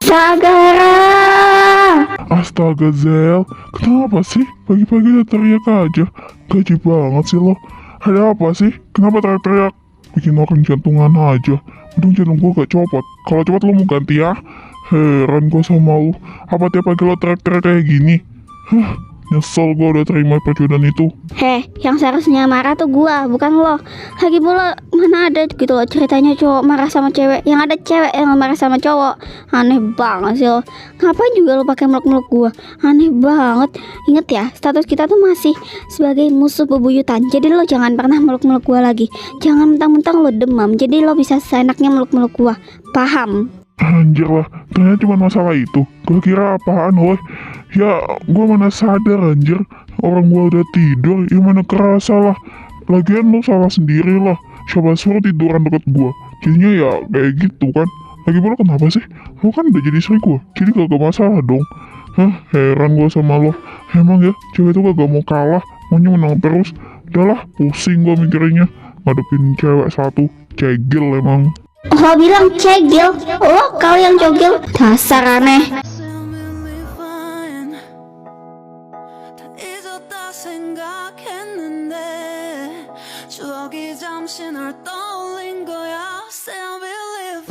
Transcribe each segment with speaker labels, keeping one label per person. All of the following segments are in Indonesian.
Speaker 1: Sagara.
Speaker 2: Astaga Zel, kenapa sih? Pagi-pagi udah teriak aja. Gaji banget sih lo. Ada apa sih? Kenapa teriak-teriak? Bikin orang jantungan aja. Untung jantung gua gak copot. Kalau copot lo mau ganti ya? Heran gua sama lo. Apa tiap pagi lo teriak-teriak kayak gini? Hah, nyesel gua udah terima perjodohan itu.
Speaker 1: Yang seharusnya marah tuh gua, bukan lo. Lagi pula mana ada gitu loh ceritanya cowok marah sama cewek. Yang ada cewek yang marah sama cowok. Aneh banget sih lo. Ngapain juga lo pakai meluk-meluk gua? Aneh banget. Ingat ya, status kita tuh masih sebagai musuh bebuyutan. Jadi lo jangan pernah meluk-meluk gua lagi. Jangan mentang-mentang lo demam. Jadi lo bisa seenaknya meluk-meluk gua. Paham?
Speaker 2: Anjir lah, ternyata cuma masalah itu. Gua kira apaan woi. Ya, gua mana sadar anjir. Orang gua udah tidur, ya mana kerasa lah. Lagian lu salah sendiri lah. Siapa suruh tiduran deket gua. Jadinya ya kayak gitu kan. Lagi pula kenapa sih? Lu kan udah jadi istri gua, jadi kagak masalah dong. Hah, heran gua sama lo. Emang ya, cewek itu kagak mau kalah, maunya menang terus. Udahlah, pusing gua mikirinnya. Ngadepin cewek satu, cegil emang.
Speaker 1: Lo bilang cegil, kau yang cogil. Dasar aneh.
Speaker 3: 추억이 잠시 널 떠올린 거야. Still believe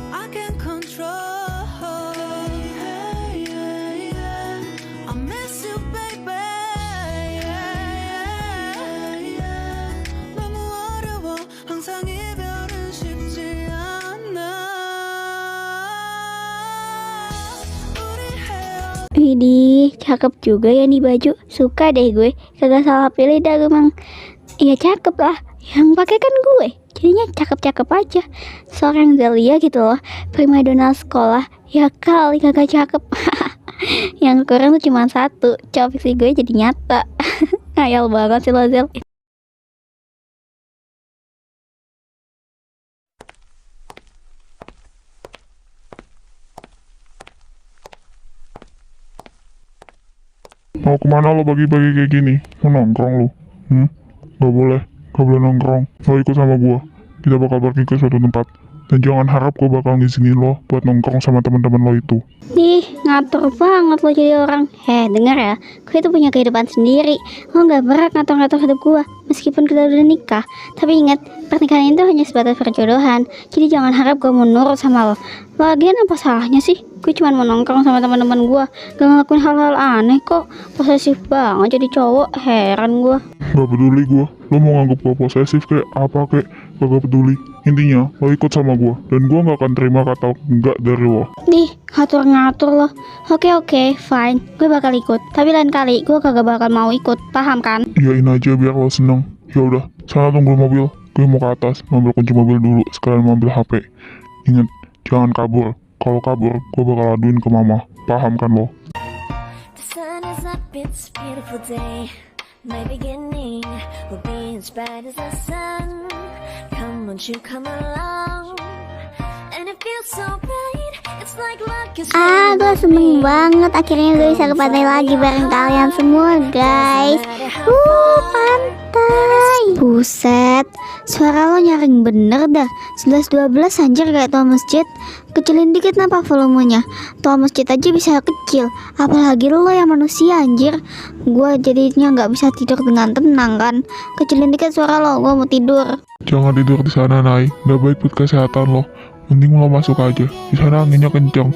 Speaker 3: I can control. I miss you, baby. 너무 어려워. 항상 이별은 쉽지 않아. 우리 헤어.
Speaker 1: Widih, cakep juga ya nih baju. Suka deh gue. Kagak salah pilih dah emang. Iya cakep lah. Yang pakai kan gue. Jadinya cakep-cakep aja. Seorang Zelia gitu loh. Primadona sekolah. Ya kali kagak cakep. Yang kurang tuh cuma satu. Coba sih gue jadi nyata. Ngayal banget sih lo Zel.
Speaker 2: Mau kemana lo pagi-pagi kayak gini? Mau nongkrong lo? Gak boleh nongkrong. Lo ikut sama gua. Kita bakal pergi ke suatu tempat. Dan jangan harap gua bakal ngizinin lo buat nongkrong sama teman-teman lo itu.
Speaker 1: Ih, ngatur banget lo jadi orang. Denger ya, gue itu punya kehidupan sendiri. Lo gak berat ngatur-ngatur hidup gue, meskipun kita udah nikah. Tapi ingat, pernikahan itu hanya sebatas perjodohan. Jadi jangan harap gue mau nurut sama lo. Lagian apa salahnya sih? Gue cuma mau nongkrong sama teman-teman gue. Gak ngelakuin hal-hal aneh kok. Posesif banget jadi cowok, heran gue.
Speaker 2: Gak peduli gua. Lo mau nganggep gua posesif kayak apa kayak, gak peduli. Intinya, lo ikut sama gua. Dan gua gak akan terima kata enggak dari lo.
Speaker 1: Nih, ngatur-ngatur lo. Oke, fine. Gue bakal ikut. Tapi lain kali gue kagak bakal mau ikut. Paham kan?
Speaker 2: Iyain aja biar lo seneng. Ya udah, sana tunggu mobil. Gue mau ke atas, ngambil kunci mobil dulu. Sekalian ngambil HP. Ingat, jangan kabur. Kalau kabur, gue bakal aduin ke mama. Paham kan lo?
Speaker 3: The sun is up, it's a beautiful day. My beginning will be as bright as the sun. Come, won't you come along? And it feels so bright. It's like luck is
Speaker 1: Gue seneng banget. Akhirnya gue bisa ke pantai lagi bareng kalian semua guys. Pantai. Buset, suara lo nyaring bener dah. 11-12 anjir kayak tua masjid. Kecilin dikit napa volumenya. Tua masjid aja bisa kecil, apalagi lo yang manusia anjir. Gue jadinya gak bisa tidur dengan tenang kan. Kecilin dikit suara lo, gue mau tidur.
Speaker 2: Jangan tidur di sana, Nay. Gak baik buat kesehatan lo. Mending lo masuk aja. Di sana anginnya kencang.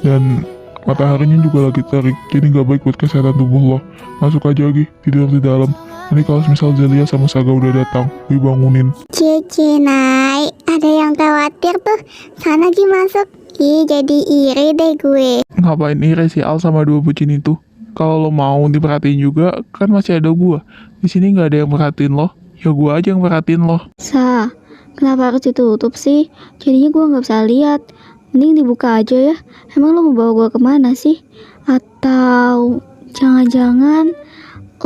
Speaker 2: Dan mataharinya juga lagi terik. Jadi gak baik buat kesehatan tubuh lo. Masuk aja lagi, tidur di dalam. Nanti kalau misal Zelia sama Saga udah datang, gue bangunin.
Speaker 1: Cici Nay, ada yang khawatir tuh. Sana Gi masuk. Ih, jadi iri deh gue.
Speaker 2: Ngapain iri si Al sama dua bucin itu? Kalau lo mau diperhatiin juga, kan masih ada gua. Di sini nggak ada yang merhatiin lo. Ya gua aja yang merhatiin lo.
Speaker 1: Kenapa harus ditutup sih? Jadinya gue nggak bisa lihat. Mending dibuka aja ya. Emang lo mau bawa gue kemana sih? Atau jangan-jangan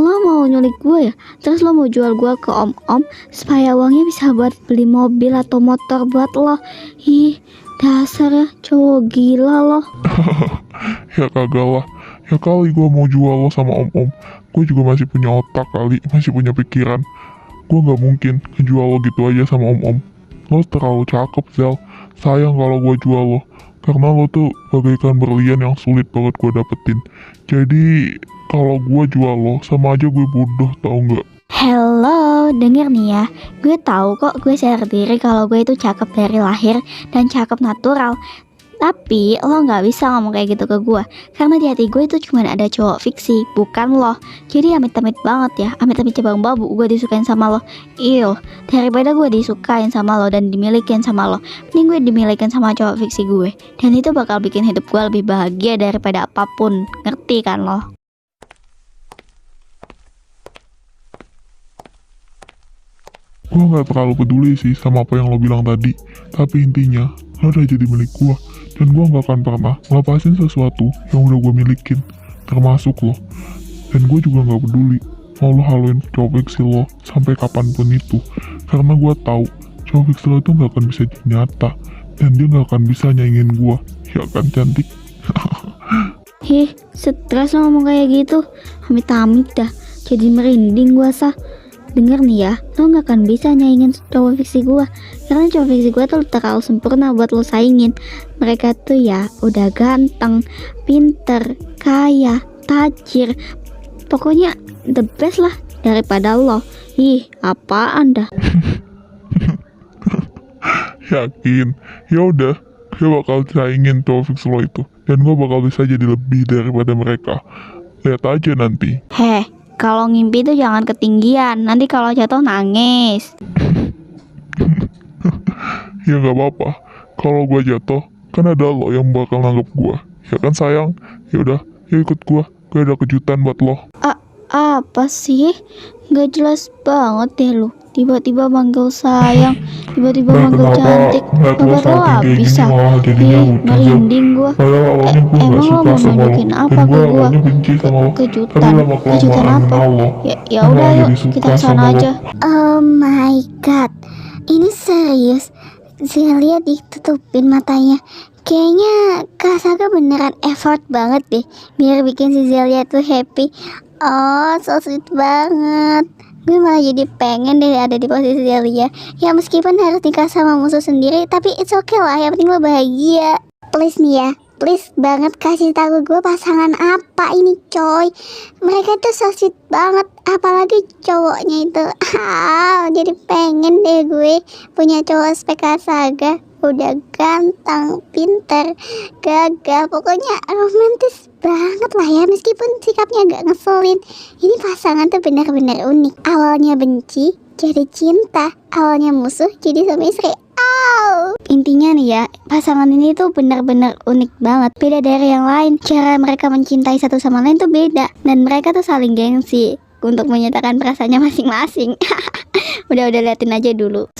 Speaker 1: lo mau nyulik gue ya? Terus lo mau jual gue ke om-om supaya uangnya bisa buat beli mobil atau motor buat lo. Ih, dasar ya cowok gila lo.
Speaker 2: Ya kagak lah. Ya kali gua mau jual lo sama om-om. Gue juga masih punya otak kali, masih punya pikiran. Gue gak mungkin ngejual lo gitu aja sama om-om. Lo terlalu cakep, Zel. Sayang kalau gue jual lo. Karena lo tuh bagaikan berlian yang sulit banget gue dapetin. Jadi, kalau gue jual lo, sama aja gue bodoh, tau nggak?
Speaker 1: Hello, denger nih ya. Gue tahu kok, gue sadar diri kalau gue itu cakep dari lahir dan cakep natural. Tapi lo nggak bisa ngomong kayak gitu ke gue, karena di hati gue itu cuma ada cowok fiksi, bukan lo. Jadi amit-amit banget ya, amit-amit cabang babu gue disukain sama lo. Iyo, daripada gue disukain sama lo dan dimilikin sama lo, mending gue dimilikin sama cowok fiksi gue. Dan itu bakal bikin hidup gue lebih bahagia daripada apapun. Ngerti kan lo?
Speaker 2: Gue gak terlalu peduli sih sama apa yang lo bilang tadi. Tapi intinya, lo udah jadi milik gue. Dan gue gak akan pernah ngelepasin sesuatu yang udah gue milikin. Termasuk lo. Dan gue juga gak peduli mau lo haluin cowok fiksi lo sampai kapanpun itu. Karena gue tahu cowok fiksi lo itu gak akan bisa jadi nyata. Dan dia gak akan bisa nyaingin gue. Ya kan, cantik?
Speaker 1: Hih, stres lo ngomong kayak gitu. Amit-amit dah, jadi merinding gue sah. Denger nih ya, lo gak akan bisa nyaingin cowok fiksi gue. Karena cowok fiksi gue tuh terlalu sempurna buat lo saingin. Mereka tuh ya udah ganteng, pinter, kaya, tajir. Pokoknya the best lah daripada lo. Ih, apaan dah?
Speaker 2: Yakin? Ya udah, gue bakal saingin cowok fiksi lo itu. Dan gue bakal bisa jadi lebih daripada mereka. Lihat aja nanti.
Speaker 1: Heh, kalau ngimpi tuh jangan ketinggian. Nanti kalau jatuh nangis.
Speaker 2: Ya gak apa-apa. Kalau gue jatuh, kan ada lo yang bakal nanggep gue. Ya kan sayang? Ya udah, ya ikut gue. Gue ada kejutan buat lo.
Speaker 1: Apa sih? Gak jelas banget deh lu. Tiba-tiba manggil sayang, tiba-tiba manggil cantik. Kabar lo habis ah. Ih, merinding gua. Emang lo mau nunjukin apa ke gua? Kejutan apa? Ya udah yuk, kita kesana aja.
Speaker 4: Oh my god, ini serius? Zelia ditutupin matanya. Kayaknya Kak Saga beneran effort banget deh biar bikin si Zelia tuh happy. Oh, so sweet banget. Gue malah jadi pengen deh ada di posisi Zelia. Ya meskipun harus nikah sama musuh sendiri, tapi it's okay lah, yang penting lo bahagia. Please nih ya, please banget kasih tahu gue pasangan apa ini coy. Mereka tuh so sweet banget, apalagi cowoknya itu. Jadi pengen deh gue punya cowok spek Kak Saga. Udah ganteng, pinter, gagah, pokoknya romantis banget lah ya. Meskipun sikapnya agak ngeselin, ini pasangan tuh benar-benar unik. Awalnya benci jadi cinta, awalnya musuh jadi suami istri. Intinya nih ya, pasangan ini tuh benar-benar unik banget. Beda dari yang lain, cara mereka mencintai satu sama lain tuh beda. Dan mereka tuh saling gengsi untuk menyatakan perasaannya masing-masing. Udah liatin aja dulu.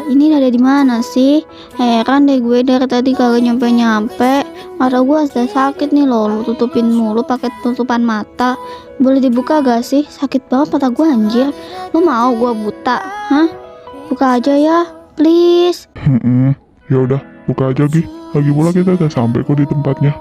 Speaker 4: Ini ada di mana sih? Heran deh gue dari tadi kagak nyampe. Mata gue sudah sakit nih loh. Lu tutupin mulu pakai tutupan mata. Boleh dibuka gak sih? Sakit banget mata gue anjir. Lu mau gue buta? Hah? Buka aja ya, please.
Speaker 2: Ya udah, buka aja Gi. Lagi pula kita udah sampai kok di tempatnya.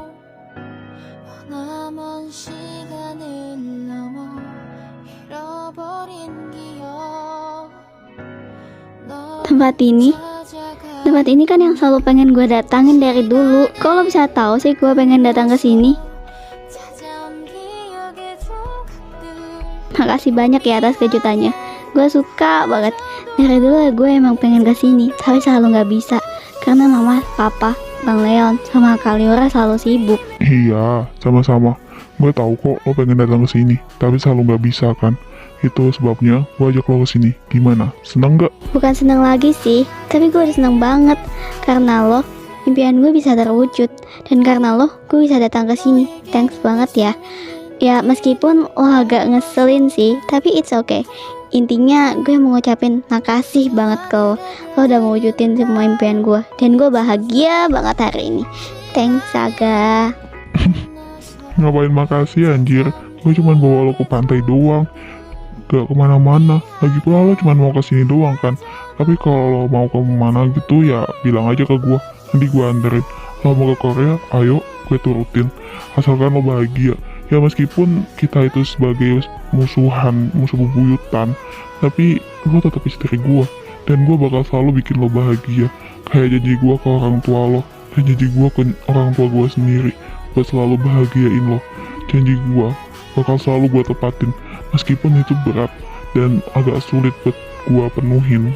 Speaker 1: Tempat ini kan yang selalu pengen gue datangin dari dulu. Kok lo bisa tahu sih gue pengen datang ke sini? Makasih banyak ya atas kejutannya. Gue suka banget. Dari dulu gue emang pengen ke sini, tapi selalu nggak bisa karena mama, papa, Bang Leon, sama Kaliora selalu sibuk.
Speaker 2: Iya, sama-sama. Gue tahu kok lo pengen datang ke sini, tapi selalu nggak bisa kan. Itu sebabnya gue ajak lo kesini. Gimana? Seneng gak?
Speaker 1: Bukan seneng lagi sih, tapi gue udah seneng banget. Karena lo, impian gue bisa terwujud. Dan karena lo, gue bisa datang ke sini. Thanks banget ya. Ya meskipun lo agak ngeselin sih, tapi it's okay. Intinya gue mau ngucapin makasih banget ke lo. Lo udah mewujudin semua impian gue. Dan gue bahagia banget hari ini. Thanks Saga.
Speaker 2: Ngapain makasih anjir? Gue cuma bawa lo ke pantai doang, gak kemana-mana. Lagi pula lo cuma mau kesini doang kan. Tapi kalau lo mau kemana gitu ya bilang aja ke gue, nanti gue anterin. Lo mau ke Korea, ayo gue turutin, asalkan lo bahagia. Ya meskipun kita itu sebagai musuh bebuyutan, tapi lo tetap istri gue. Dan gue bakal selalu bikin lo bahagia. Kayak janji gue ke orang tua lo, dan janji gue ke orang tua gue sendiri. Buat selalu bahagiain lo. Janji gue bakal selalu gue tepatin. Meskipun itu berat dan agak sulit buat gue penuhin.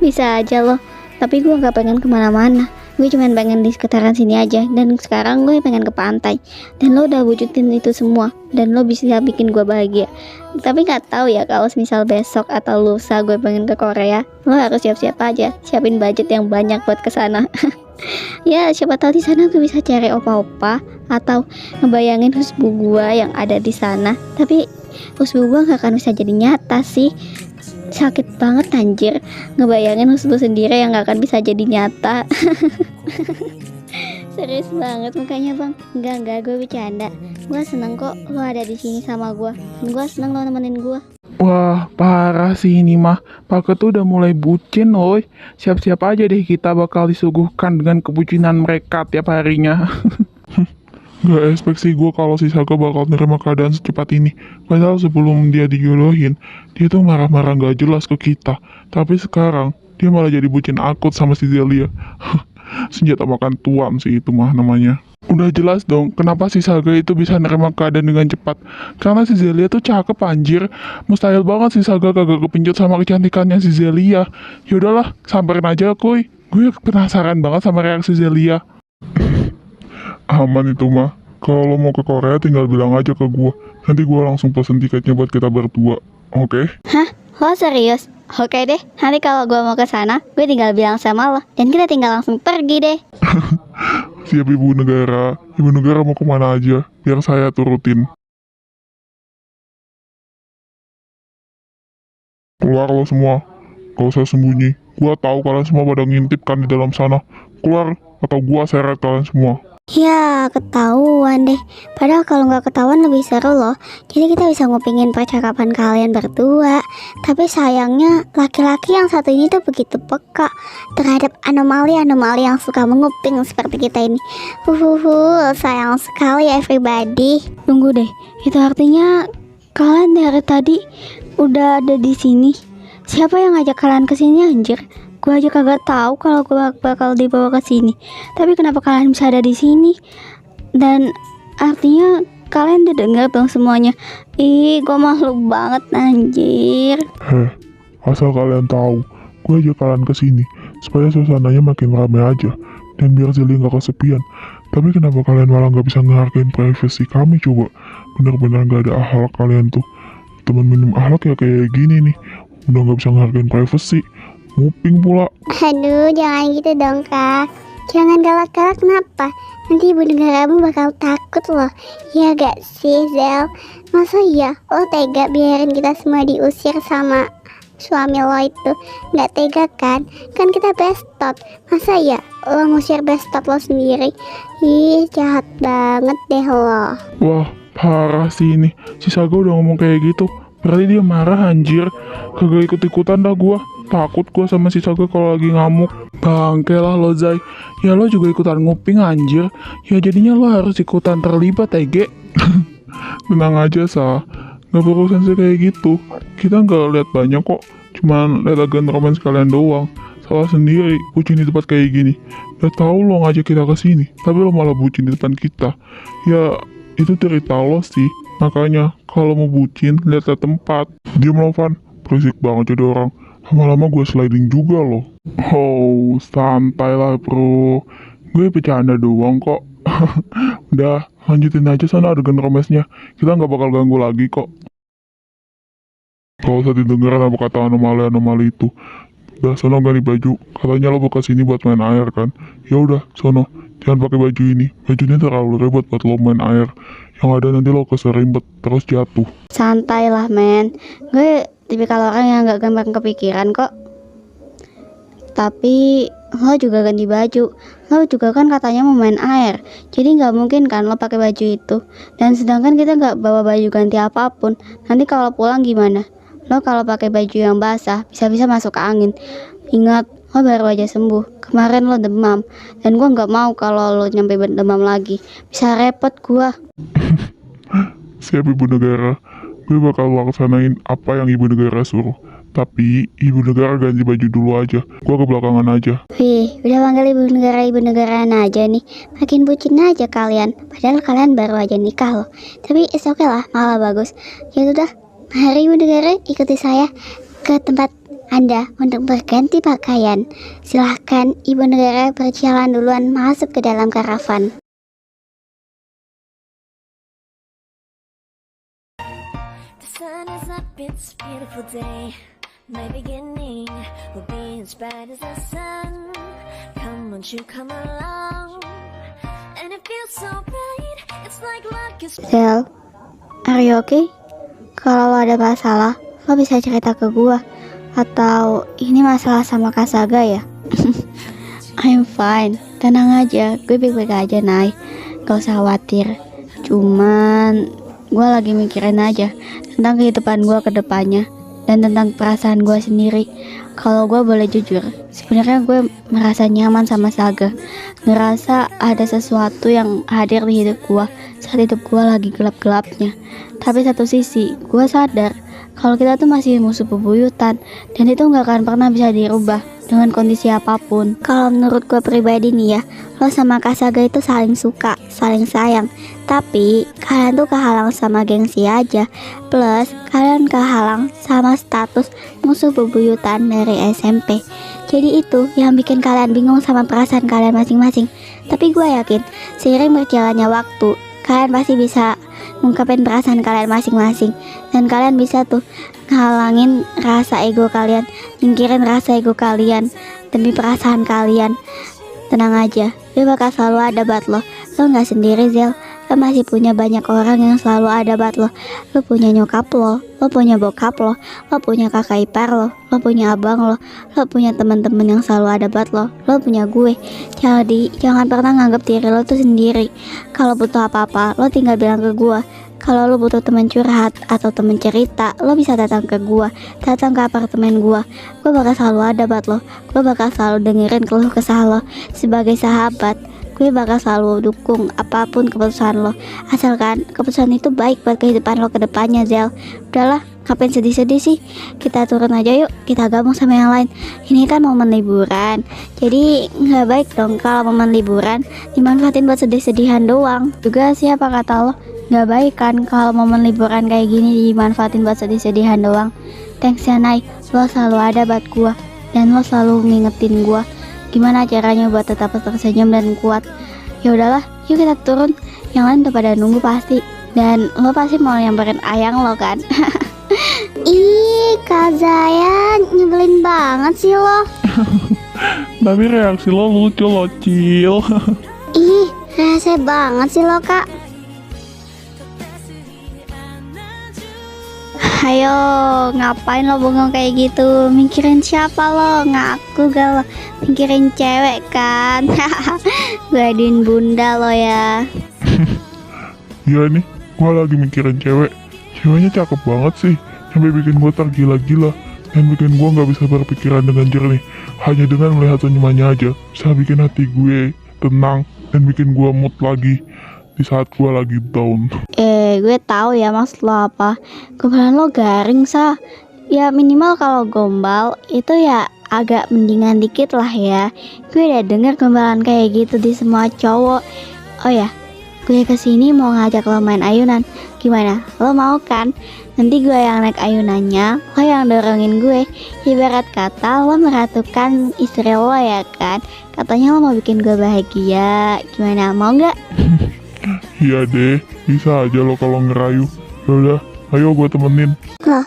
Speaker 1: Bisa aja loh, tapi gue gak pengen kemana-mana. Gue cuma pengen di sekitaran sini aja. Dan sekarang gue pengen ke pantai. Dan lo udah wujudin itu semua. Dan lo bisa bikin gue bahagia. Tapi gak tahu ya, kalau misal besok atau lusa gue pengen ke Korea, lo harus siap-siap aja. Siapin budget yang banyak buat kesana. Ya siapa tahu di sana gue bisa cari opa-opa atau ngebayangin husbu gue yang ada di sana. Tapi husbu gue gak akan bisa jadi nyata sih. Sakit banget anjir ngebayangin husbu sendiri yang gak akan bisa jadi nyata. Serius banget mukanya bang. Enggak gue bercanda. Gue seneng kok lo ada di sini sama gue. Dan gue seneng lo nemenin gue.
Speaker 5: Wah, parah sih ini mah. Paket tuh udah mulai bucin, woy. Siap-siap aja deh kita bakal disuguhkan dengan kebucinan mereka tiap harinya.
Speaker 2: Gak expect sih gue kalau si Saga bakal nerima keadaan secepat ini. Padahal sebelum dia dijodohin, dia tuh marah-marah gak jelas ke kita. Tapi sekarang, dia malah jadi bucin akut sama si Zelia. Senjata makan tuan sih itu mah namanya. Udah jelas dong, kenapa si Saga itu bisa nerima keadaan dengan cepat. Karena si Zelia tuh cakep anjir. Mustahil banget si Saga kagak kepincut sama kecantikannya si Zelia. Yaudahlah, samperin aja kuy. Gue penasaran banget sama reaksi Zelia. Aman itu mah. Kalau lo mau ke Korea tinggal bilang aja ke gue. Nanti gue langsung pesen tiketnya buat kita berdua. Oke?
Speaker 1: Hah? Lo serius? Oke deh, nanti kalau gue mau ke sana, gue tinggal bilang sama lo. Dan kita tinggal langsung pergi deh.
Speaker 2: Siap ibu negara. Ibu negara mau kemana aja, biar saya turutin. Keluar lo semua. Gak usah sembunyi. Gua tahu kalian semua pada ngintip kan di dalam sana. Keluar, atau gua seret kalian semua.
Speaker 4: Ya, ketahuan deh. Padahal kalau nggak ketahuan lebih seru loh. Jadi kita bisa ngupingin percakapan kalian berdua. Tapi sayangnya laki-laki yang satu ini tuh begitu peka terhadap anomali-anomali yang suka menguping seperti kita ini. Sayang sekali everybody.
Speaker 1: Tunggu deh, itu artinya kalian dari tadi udah ada di sini. Siapa yang ngajak kalian ke sini anjir? Gue aja kagak tahu kalau gue bakal dibawa ke sini. Tapi kenapa kalian bisa ada di sini? Dan artinya kalian udah dengar dong semuanya. Ih, gue malu banget anjir.
Speaker 2: Asal kalian tahu, gue ajak kalian ke sini supaya suasananya makin ramai aja dan biar Zeli nggak kesepian. Tapi kenapa kalian malah nggak bisa ngehargain privasi kami coba? Bener-bener nggak ada akhlak kalian tuh. Temen minum akhlak ya kayak gini nih. Udah nggak bisa ngehargain privasi. Nguping pula.
Speaker 4: Aduh, jangan gitu dong kak. Jangan galak-galak, kenapa? Nanti ibu negaramu bakal takut loh. Ya gak sih Zel? Masa iya lo tega biarin kita semua diusir sama suami lo itu? Gak tega kan? Kan kita bestot. Masa ya lo ngusir bestot lo sendiri? Ih, jahat banget deh lo.
Speaker 5: Wah, parah sih ini. Si Saga udah ngomong kayak gitu. Berarti dia marah anjir. Kagak ikut-ikutan dah gua. Takut gua sama si Saga kalau lagi ngamuk. Bangke lah lo Zai. Ya lo juga ikutan nguping anjir. Ya jadinya lo harus ikutan terlibat Ege.
Speaker 2: Tenang aja Sa. Gak perlu sensi kayak gitu. Kita nggak lihat banyak kok. Cuman lihat agen romance kalian doang. Salah sendiri bucin di tempat kayak gini. Udah tahu lo ngajak kita ke sini, tapi lo malah bucin di depan kita. Ya itu cerita lo sih. Makanya kalau mau bucin lihat tempat. Diam lo Van. Berisik banget jadi orang. Lama-lama gue sliding juga loh. Oh, santai lah bro. Gue bercanda doang kok. Udah, lanjutin aja sana adegan romesnya. Kita nggak bakal ganggu lagi kok. Kalau usah didengerin apa kata anomali-anomali itu. Udah, sono ganti baju. Katanya lo bakal sini buat main air kan? Ya udah, sono. Jangan pakai baju ini. Bajunya terlalu ribet buat lo main air. Yang ada nanti lo keserimpet terus jatuh.
Speaker 1: Santai lah men. Gue tipikal orang yang gak gampang kepikiran kok. Tapi lo juga ganti baju. Lo juga kan katanya mau main air. Jadi gak mungkin kan lo pakai baju itu. Dan sedangkan kita gak bawa baju ganti apapun. Nanti kalau pulang gimana? Lo kalau pakai baju yang basah bisa-bisa masuk angin. Ingat, lo baru aja sembuh. Kemarin lo demam. Dan gue gak mau kalau lo nyampe demam lagi. Bisa repot gue.
Speaker 2: Siap ibu negara. Gue bakal laksanain apa yang ibu negara suruh. Tapi ibu negara ganti baju dulu aja. Gua ke belakangan aja.
Speaker 4: Wih, udah panggil ibu negaraan aja nih. Makin bucin aja kalian. Padahal kalian baru aja nikah loh. Tapi it's okay lah, malah bagus. Ya udah, mari ibu negara ikuti saya ke tempat Anda untuk berganti pakaian. Silahkan ibu negara berjalan duluan masuk ke dalam karavan.
Speaker 3: The sun is up, it's a beautiful day. My beginning will be as bright as the sun. Come, won't you come along? And it feels so bright, it's like luck is.
Speaker 4: Zel, are you okay? Kalau lo ada masalah, lo bisa cerita ke gua. Atau ini masalah sama Kak Saga ya?
Speaker 1: I'm fine, tenang aja, gue baik-baik aja, Nay. Gak usah khawatir. Cuman gue lagi mikirin aja tentang kehidupan gue ke depannya dan tentang perasaan gue sendiri. Kalau gue boleh jujur, sebenarnya gue merasa nyaman sama Saga. Ngerasa ada sesuatu yang hadir di hidup gue saat hidup gue lagi gelap-gelapnya. Tapi satu sisi, gue sadar kalau kita tuh masih musuh bebuyutan dan itu nggak akan pernah bisa dirubah dengan kondisi apapun.
Speaker 4: Kalau menurut gue pribadi nih ya, lo sama Kak Saga itu saling suka, saling sayang. Tapi kalian tuh kehalang sama gengsi aja. Plus kalian kehalang sama status musuh bebuyutan dari SMP. Jadi itu yang bikin kalian bingung sama perasaan kalian masing-masing. Tapi gue yakin seiring berjalannya waktu, kalian pasti bisa ngungkapin perasaan kalian masing-masing. Dan kalian bisa tuh ngalangin rasa ego kalian, nyingkirin rasa ego kalian demi perasaan kalian. Tenang aja, dia bakal selalu ada buat lo. Lo gak sendiri, Zel. Lo masih punya banyak orang yang selalu ada buat lo. Lo punya nyokap lo punya bokap lo punya kakak ipar lo punya abang lo punya teman-teman yang selalu ada buat lo punya gue. Jadi jangan pernah nganggap diri lo tuh sendiri. Kalau butuh apa-apa, lo tinggal bilang ke gue. Kalau lo butuh teman curhat atau teman cerita, lo bisa datang ke gua, datang ke apartemen gua. Gua bakal selalu ada buat lo. Gua bakal selalu dengerin keluh kesah lo. Sebagai sahabat, gue bakal selalu dukung apapun keputusan lo. Asalkan keputusan itu baik buat kehidupan lo ke depannya, Zel. Udahlah, ngapain sedih-sedih sih? Kita turun aja yuk, kita gabung sama yang lain. Ini kan momen liburan, jadi nggak baik dong kalau momen liburan dimanfaatin buat sedih-sedihan doang. Juga siapa kata lo, nggak baik kan kalau momen liburan kayak gini dimanfaatin buat sedih-sedihan doang. Thanks ya, Nay, lo selalu ada buat gua dan lo selalu ngingetin gua gimana caranya buat tetap tersenyum dan kuat. Ya udahlah, yuk kita turun. Yang lain udah pada nunggu pasti. Dan lo pasti mau nyamperin ayang lo kan? Ih, Kak Zaya nyebelin banget sih lo.
Speaker 5: Tapi reaksi lo lucu lo, Cil.
Speaker 4: Ih, rese banget sih lo, Kak.
Speaker 1: Ayo, ngapain lo bengong kayak gitu? Mikirin siapa lo? Ngaku gak lo? Mikirin cewek kan? Gaduin bunda lo ya.
Speaker 2: Iya nih, gua lagi mikirin cewek. Ceweknya cakep banget sih, sampai bikin gua tergila-gila dan bikin gua nggak bisa berpikiran dengan jernih. Hanya dengan melihat senyumannya aja, bisa bikin hati gue tenang dan bikin gua mood lagi di saat gua lagi down.
Speaker 1: Gue tahu ya maksud lo apa. Gombalan lo garing sah. Ya minimal kalau gombal itu ya agak mendingan dikit lah ya. Gue udah denger gombalan kayak gitu di semua cowok. Oh ya, gue kesini mau ngajak lo main ayunan. Gimana? Lo mau kan? Nanti gue yang naik ayunannya, lo yang dorongin gue. Ibarat kata lo meratukan istri lo ya kan. Katanya lo mau bikin gue bahagia. Gimana? Mau nggak?
Speaker 2: Iya deh, bisa aja lo kalau ngerayu. Yaudah, ayo gue temenin.
Speaker 4: Loh,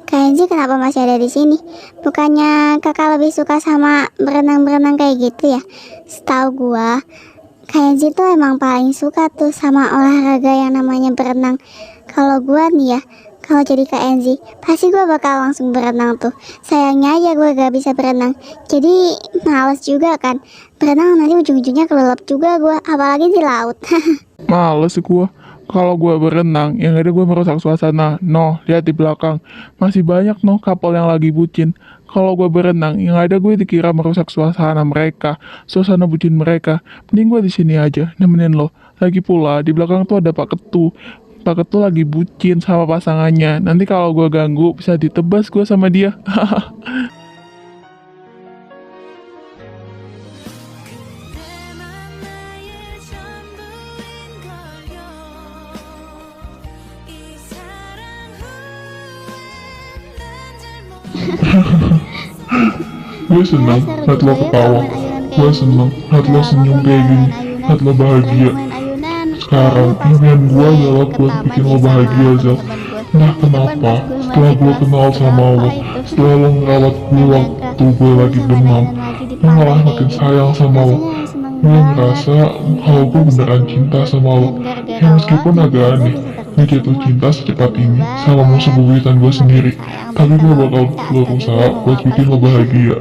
Speaker 4: Kak Enzi kenapa masih ada di sini? Bukannya kakak lebih suka sama berenang-berenang kayak gitu ya? Setahu gua, Kak Enzi tuh emang paling suka tuh sama olahraga yang namanya berenang. Kalau gua nih ya, kalau jadi Kak Enzi, pasti gua bakal langsung berenang tuh. Sayangnya aja gua gak bisa berenang, jadi males juga kan. Berenang nanti ujung-ujungnya kelelep juga gua, apalagi di laut.
Speaker 5: Males sih gua. Kalau gua berenang, yang ada gua merusak suasana. Noh, lihat di belakang. Masih banyak noh couple yang lagi bucin. Kalau gua berenang, yang ada gue dikira merusak suasana mereka, suasana bucin mereka. Mending gua di sini aja, nemenin lo. Lagi pula, di belakang tuh ada Pak Ketu. takut tuh lagi bucin sama pasangannya. Nanti kalau gue ganggu bisa ditebas gue sama dia.
Speaker 2: Gue seneng liat lo ketawa. Gue seneng liat lo senyum kayak gini. Liat lo bahagia. Sekarang impian gue adalah buat bikin lo bahagia, Zal. Nah kenapa setelah gue kenal sama lo, setelah lo ngerawat gue waktu gue lagi demam, gue malah makin sayang sama lo. Gue ngerasa kalau gue beneran cinta sama lo. Ya meskipun agak aneh, gue jatuh cinta secepat ini sama musuh bebuyutan gue sendiri. Tapi gue bakal berusaha buat bikin lo bahagia.